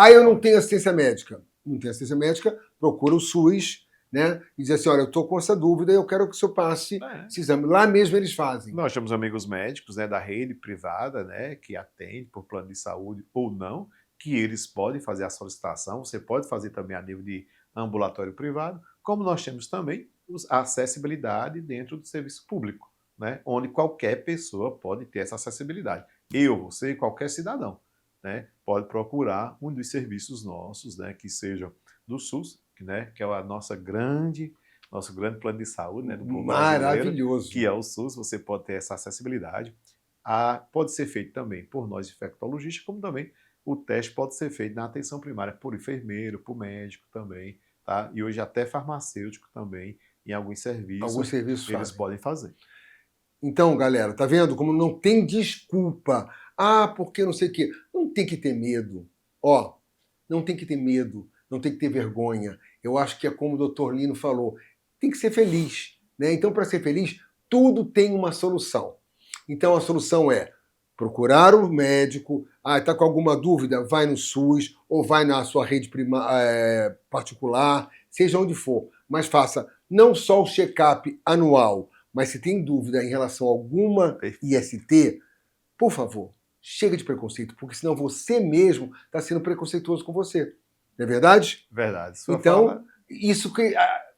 Eu não tenho assistência médica. Não tem assistência médica, procura o SUS, né, e diz assim, olha, eu estou com essa dúvida, eu quero que o senhor passe esse exame. Lá mesmo eles fazem. Nós temos amigos médicos, né, da rede privada, né, que atende por plano de saúde ou não, que eles podem fazer a solicitação. Você pode fazer também a nível de ambulatório privado, como nós temos também a acessibilidade dentro do serviço público, né, onde qualquer pessoa pode ter essa acessibilidade. Eu, você e qualquer cidadão, né, pode procurar um dos serviços nossos, né, que sejam do SUS, né, que é o nosso grande plano de saúde, né, do povo maravilhoso, que é o SUS. Você pode ter essa acessibilidade. Pode ser feito também por nós infectologistas, como também o teste pode ser feito na atenção primária por enfermeiro, por médico também, tá? E hoje até farmacêutico também, em alguns serviços eles podem fazer. Então, galera, tá vendo como não tem desculpa? Porque não sei o quê. Não tem que ter medo. Não tem que ter medo, não tem que ter vergonha. Eu acho que é como o Dr. Lino falou, tem que ser feliz, né? Então, para ser feliz, tudo tem uma solução. Então, a solução é procurar o médico. Está com alguma dúvida? Vai no SUS ou vai na sua rede particular, seja onde for. Mas faça não só o check-up anual, mas se tem dúvida em relação a alguma IST, por favor, chega de preconceito, porque senão você mesmo está sendo preconceituoso com você. Não é verdade? Verdade. Então, isso que...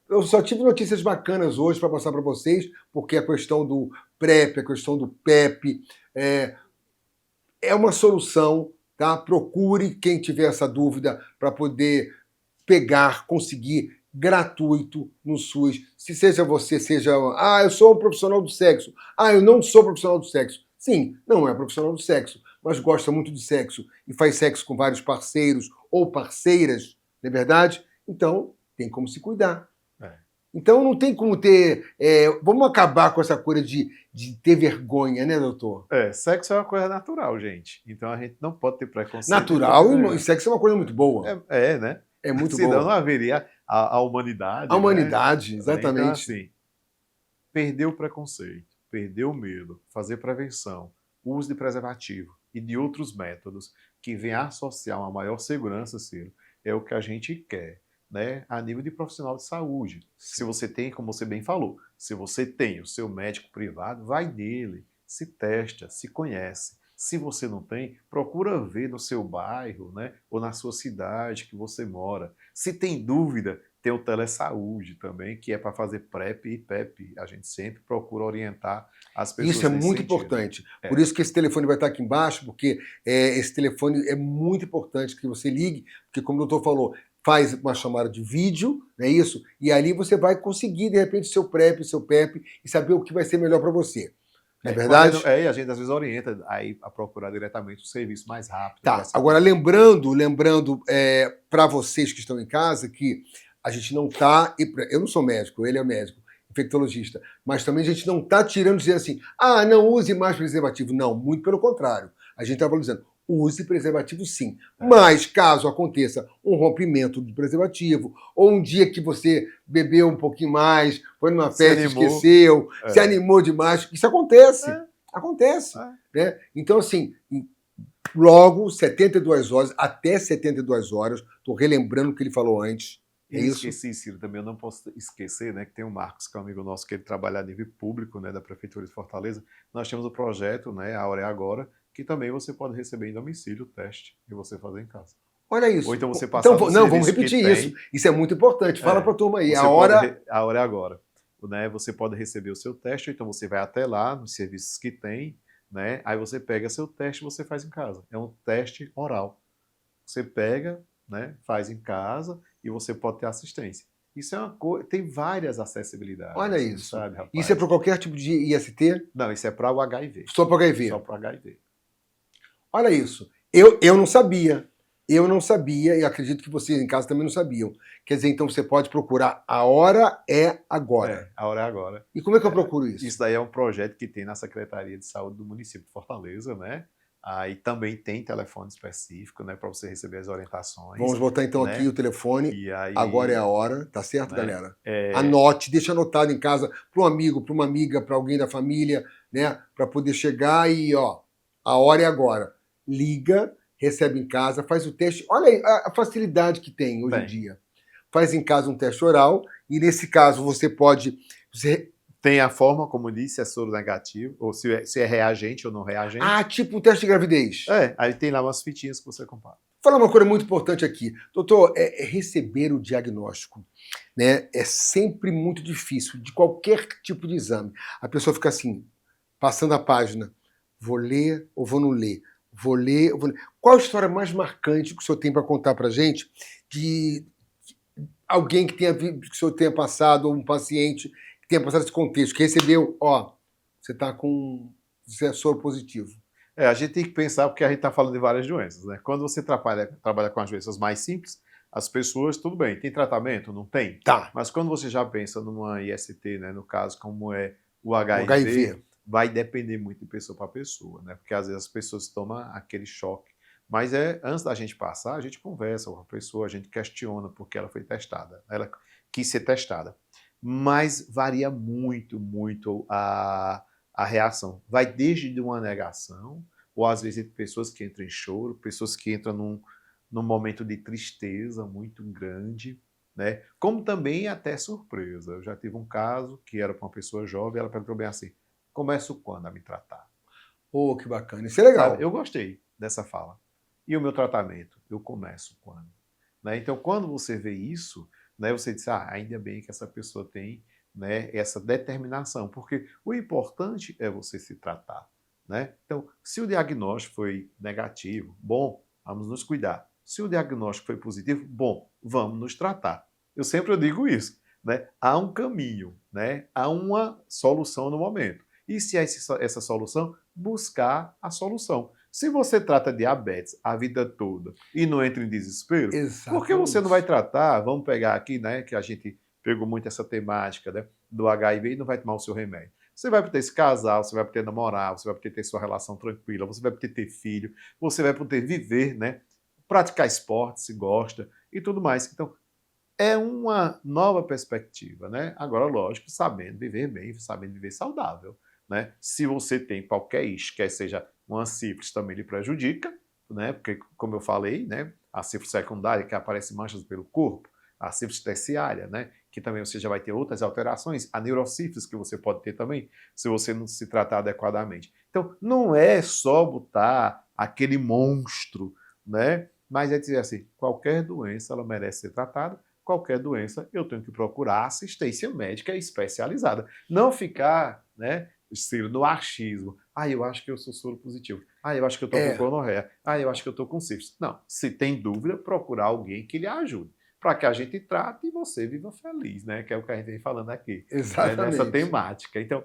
Eu só tive notícias bacanas hoje para passar para vocês, porque a questão do PrEP, a questão do PEP, é uma solução, tá? Procure quem tiver essa dúvida para poder conseguir gratuito no SUS. Se seja você, eu sou um profissional do sexo. Eu não sou profissional do sexo. Sim, não é profissional do sexo, mas gosta muito de sexo e faz sexo com vários parceiros ou parceiras, não é verdade? Então, tem como se cuidar. Então, não tem como ter... vamos acabar com essa coisa de ter vergonha, né, doutor? Sexo é uma coisa natural, gente. Então, a gente não pode ter preconceito. Natural e sexo é uma coisa muito boa. Né? É muito boa. Senão boa. não haveria a humanidade. A humanidade, né? exatamente. Então, assim, perder o preconceito, perder o medo, fazer prevenção, uso de preservativo e de outros métodos que venham associar uma maior segurança, Ciro, é o que a gente quer. Né, a nível de profissional de saúde. Se você tem, como você bem falou, se você tem o seu médico privado, vai nele, se testa, se conhece. Se você não tem, procura ver no seu bairro, né, ou na sua cidade que você mora. Se tem dúvida, tem o Telesaúde também, que é para fazer PrEP e PEP. A gente sempre procura orientar as pessoas. Isso é muito importante. Por isso que esse telefone vai estar aqui embaixo, porque esse telefone é muito importante que você ligue, porque como o doutor falou, faz uma chamada de vídeo, não é isso? E ali você vai conseguir, de repente, seu PrEP, seu PEP e saber o que vai ser melhor para você. Não é verdade? E a gente às vezes orienta a procurar diretamente o serviço mais rápido. Tá, agora lembrando para vocês que estão em casa, que a gente não está... Eu não sou médico, ele é médico. infectologista. Mas também a gente não está tirando dizendo assim, não use mais preservativo. Não, muito pelo contrário. A gente está valorizando. Use preservativo sim. Mas caso aconteça um rompimento do preservativo, ou um dia que você bebeu um pouquinho mais, foi numa festa, esqueceu, se animou demais, isso acontece. Acontece. Né? Então, assim, logo 72 horas, até 72 horas, estou relembrando o que ele falou antes. Eu esqueci, Ciro, também eu não posso esquecer, né, que tem o Marcos, que é um amigo nosso, que ele trabalha a nível público, né, da Prefeitura de Fortaleza. Nós temos o projeto, né, A Hora é Agora, que também você pode receber em domicílio o teste e você fazer em casa. Olha isso. Ou então você passar vamos repetir isso. Isso é muito importante. Fala para a turma aí. A hora é agora. Né, você pode receber o seu teste, ou então você vai até lá, nos serviços que tem, né, aí você pega seu teste e você faz em casa. É um teste oral. Você pega, né, faz em casa e você pode ter assistência. Isso é uma coisa, tem várias acessibilidades. Olha isso. Sabe, rapaz? Isso é para qualquer tipo de IST? Não, isso é para o HIV. Só para o HIV? Só para o HIV. Olha isso. Eu não sabia. Eu não sabia, e acredito que vocês em casa também não sabiam. Quer dizer, então você pode procurar A Hora é Agora. A Hora é Agora. E como é que eu procuro isso? Isso daí é um projeto que tem na Secretaria de Saúde do município de Fortaleza, né? Aí também tem telefone específico, né, para você receber as orientações. Vamos botar então, né, aqui o telefone. E aí, agora é a hora, tá certo, né, galera? Anote, deixa anotado em casa para um amigo, para uma amiga, para alguém da família, né, para poder chegar e a hora é agora. Liga, recebe em casa, faz o teste. Olha aí a facilidade que tem hoje em dia. Faz em casa um teste oral e nesse caso você pode tem a forma, como disse, se é soro negativo, ou se é reagente ou não reagente. Tipo um teste de gravidez. Aí tem lá umas fitinhas que você compara. Vou falar uma coisa muito importante aqui. Doutor, receber o diagnóstico, né, é sempre muito difícil, de qualquer tipo de exame. A pessoa fica assim, passando a página, vou ler ou vou não ler? Vou ler ou vou ler? Qual a história mais marcante que o senhor tem para contar para a gente de alguém que o senhor tenha passado, ou um paciente tenha passado esse contexto, que recebeu, você está com soro positivo. A gente tem que pensar, porque a gente está falando de várias doenças, né? Quando você trabalha com as doenças mais simples, as pessoas, tudo bem, tem tratamento? Não tem? Tá. Mas quando você já pensa numa IST, né, no caso, como é o HIV, vai depender muito de pessoa para pessoa, né? Porque às vezes as pessoas tomam aquele choque. Mas antes da gente passar, a gente conversa com a pessoa, a gente questiona porque ela foi testada, ela quis ser testada. Mas varia muito, muito a reação. Vai desde uma negação, ou às vezes pessoas que entram em choro, pessoas que entram num momento de tristeza muito grande, né? Como também até surpresa. Eu já tive um caso que era para uma pessoa jovem, ela perguntou bem assim, começo quando a me tratar? Que bacana, isso é legal. Sabe, eu gostei dessa fala. E o meu tratamento? Eu começo quando? Né? Então, quando você vê isso, né, você diz, ainda bem que essa pessoa tem, né, essa determinação, porque o importante é você se tratar. Né? Então, se o diagnóstico foi negativo, bom, vamos nos cuidar. Se o diagnóstico foi positivo, bom, vamos nos tratar. Eu sempre digo isso. Né? Há um caminho, né? Há uma solução no momento. E se é essa solução, buscar a solução. Se você trata diabetes a vida toda e não entra em desespero, por que você não vai tratar? Vamos pegar aqui, né, que a gente pegou muito essa temática, né, do HIV e não vai tomar o seu remédio. Você vai poder se casar, você vai poder namorar, você vai poder ter sua relação tranquila, você vai poder ter filho, você vai poder viver, né, praticar esporte, se gosta e tudo mais. Então, é uma nova perspectiva, né? Agora, lógico, sabendo viver bem, sabendo viver saudável. Né? Se você tem qualquer isquia, quer seja uma sífilis, também lhe prejudica, né? Porque, como eu falei, né? A sífilis secundária, que aparece manchas pelo corpo, a sífilis terciária, né? Que também você já vai ter outras alterações, a neurosífilis que você pode ter também, se você não se tratar adequadamente. Então, não é só botar aquele monstro, né? Mas é dizer assim, qualquer doença ela merece ser tratada, qualquer doença eu tenho que procurar assistência médica especializada. Não ficar, né, no achismo. Eu acho que eu sou soro positivo. Eu acho que eu estou com gonorreia. Eu acho que eu estou com sífilis. Não, se tem dúvida, procurar alguém que lhe ajude. Para que a gente trate e você viva feliz, né? Que é o que a gente vem falando aqui. Exatamente. Né, nessa temática. Então,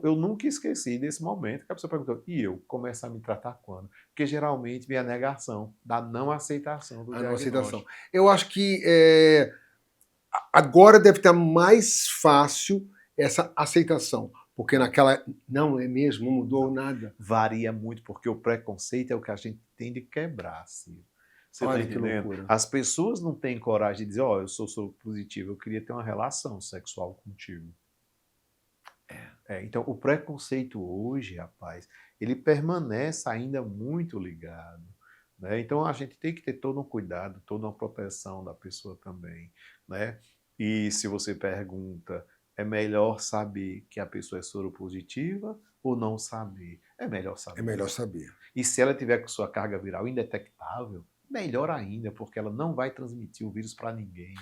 eu nunca esqueci desse momento que a pessoa perguntou, e eu começar a me tratar quando? Porque geralmente vem a negação, da não aceitação do diagnóstico. Eu acho que agora deve estar mais fácil essa aceitação? Porque naquela, não é mesmo, não mudou nada. Varia muito, porque o preconceito é o que a gente tem de quebrar, Ciro. Você Olha tá que entendendo? loucura. As pessoas não têm coragem de dizer, eu sou positivo, eu queria ter uma relação sexual contigo. Então, o preconceito hoje, rapaz, ele permanece ainda muito ligado. Né? Então, a gente tem que ter todo um cuidado, toda uma proteção da pessoa também. Né? E se você pergunta, é melhor saber que a pessoa é soropositiva ou não saber? É melhor saber. É melhor saber. E se ela tiver com sua carga viral indetectável, melhor ainda, porque ela não vai transmitir o vírus para ninguém.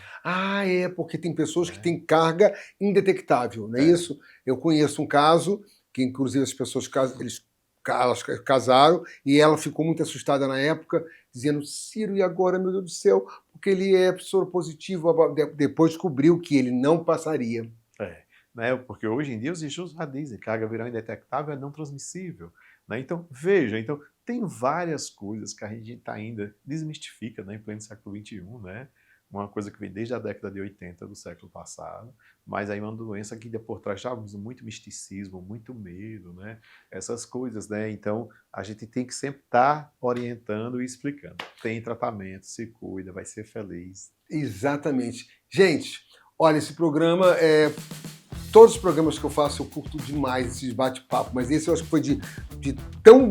Porque tem pessoas que têm carga indetectável, não é isso? Eu conheço um caso que, inclusive, as pessoas elas casaram e ela ficou muito assustada na época, dizendo, Ciro, e agora, meu Deus do céu? Porque ele é soropositivo, depois descobriu que ele não passaria. Né? Porque hoje em dia os estudos já dizem que carga viral indetectável é não transmissível. Né? Então, veja, tem várias coisas que a gente ainda desmistifica, né, em pleno século XXI, né? Uma coisa que vem desde a década de 80 do século passado, mas aí uma doença que por trás já muito misticismo, muito medo, né? Essas coisas, né? Então, a gente tem que sempre estar orientando e explicando. Tem tratamento, se cuida, vai ser feliz. Exatamente. Gente, olha, esse programa todos os programas que eu faço eu curto demais esses bate-papo, mas esse eu acho que foi de tão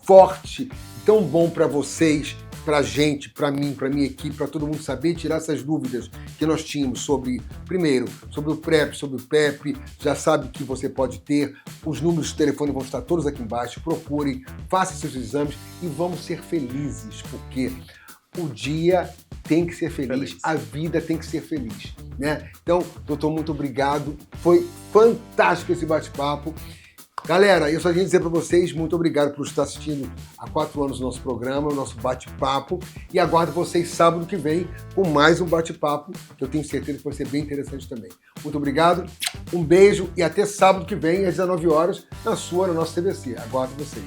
forte, tão bom para vocês, pra gente, pra mim, pra minha equipe, pra todo mundo saber, tirar essas dúvidas que nós tínhamos sobre, primeiro, sobre o PrEP, sobre o PEP, já sabe que você pode ter, os números de telefone vão estar todos aqui embaixo, procurem, façam seus exames e vamos ser felizes, porque o dia tem que ser feliz, a vida tem que ser feliz, né? Então, doutor, muito obrigado, foi fantástico esse bate-papo. Galera, eu só queria dizer para vocês, muito obrigado por estar assistindo há 4 anos o nosso programa, o nosso bate-papo, e aguardo vocês sábado que vem com mais um bate-papo, que eu tenho certeza que vai ser bem interessante também. Muito obrigado, um beijo e até sábado que vem, às 19 horas, na nossa TVC. Aguardo vocês.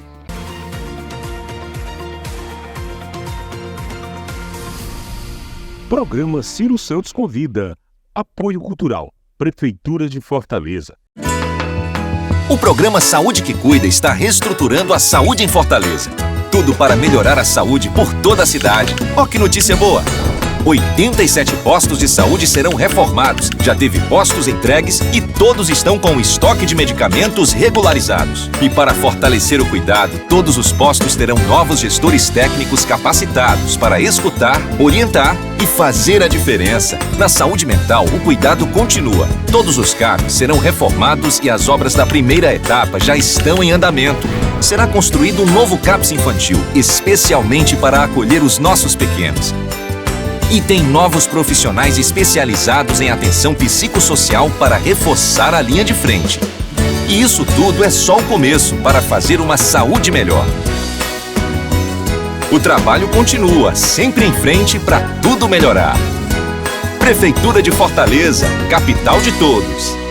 Programa Ciro Santos convida. Apoio Cultural. Prefeitura de Fortaleza. O programa Saúde que Cuida está reestruturando a saúde em Fortaleza. Tudo para melhorar a saúde por toda a cidade. Ó que notícia boa! 87 postos de saúde serão reformados. Já teve postos entregues e todos estão com o estoque de medicamentos regularizados. E para fortalecer o cuidado, todos os postos terão novos gestores técnicos capacitados para escutar, orientar e fazer a diferença. Na saúde mental, o cuidado continua. Todos os CAPs serão reformados e as obras da primeira etapa já estão em andamento. Será construído um novo CAPS infantil, especialmente para acolher os nossos pequenos. E tem novos profissionais especializados em atenção psicossocial para reforçar a linha de frente. E isso tudo é só o começo para fazer uma saúde melhor. O trabalho continua, sempre em frente para tudo melhorar. Prefeitura de Fortaleza, capital de todos.